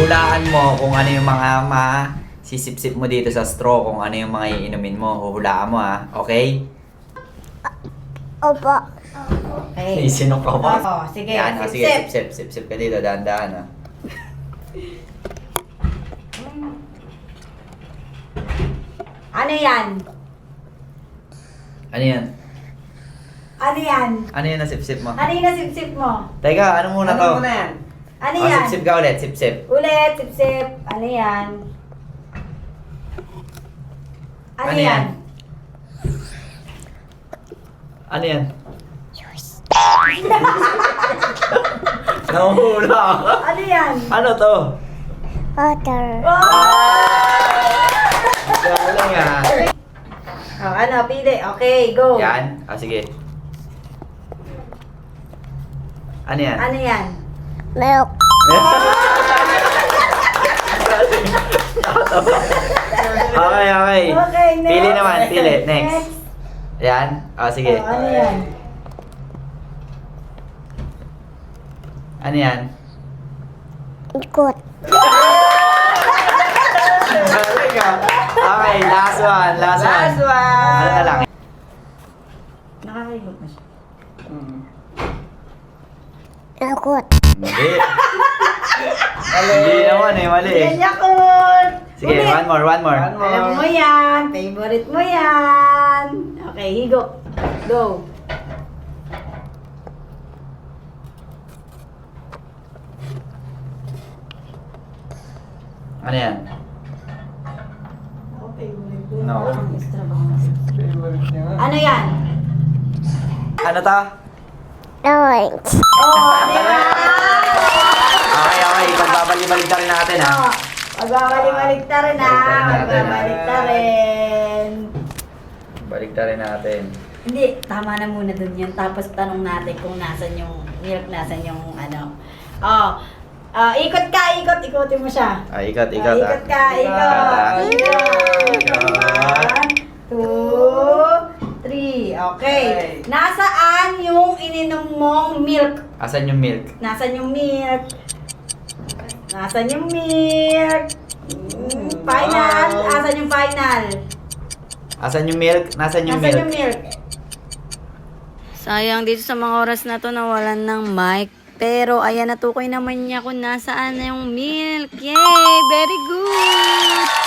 huhulaan mo kung ano yung mga sisip-sip mo dito sa straw, kung ano yung mga iinumin mo. Huhulaan mo ha, okay? Opo. Okay. Sinok ka ba? Oh, sige, Yan, sip-sip. sige, sip-sip ka dito, dahan-dahan ha. Ano yan? Ano yan? Ano yan? Ano yan na sip-sip mo? Ano yung nasip-sip mo? Teka, ano muna to? yan? Ano Oh, yan? sip-sip ka ulit, sip-sip. Ulit, sip-sip. Ano yan? Ano Ano yan? yan? Ano yan? Nahuhula ka. Ano yan? Ano to? Water. Galing ah. Oh, ano, pili. Okay, go. Yan? Ah, sige. Ano yan? Ano yan? Milk. Okay, okay. Okay, next. Pili naman, pili. Next. Yan? Ah, sige. Oh, ano yan? Ano yan? Ikot. Galing ah. Okay, last one, last one. Last one. Ano na lang? Nakakaibot na siya. Ikot. Hindi. Hindi naman eh, mali eh. Yan, Yakult. Sige, Ulit. one more, one more. Alam mo yan. Favorite mo yan. Okay, higo. Go. Ano yan? No. Ano yan? Ano ta? Orange. Oh, di ba? Okay, okay. Pagbabalik-balik na rin natin ha. Oh, magbabalik-balik ta rin ha. Balik-balik natin, Magbabalik ta rin. Balik na rin natin. Hindi, tama na muna dun yun. Tapos tanong natin kung nasan yung milk, nasan yung ano. Oh, ikot ka, ikot. Ikotin mo siya. Ah, ikat, Oh, ikat ha. ikot ka, ikot. Ikot. 1, 2, 3. Okay. Nasaan yung ininom mong milk? Asan yung milk? Nasaan yung milk? Nasaan yung milk? Final. Asan yung final? Asan yung milk? Nasaan yung Nasaan yung milk? milk? Sayang dito sa mga oras na to nawalan ng mic. Pero ayan, natukoy naman niya kung nasaan na yung milk. Yay! Very good!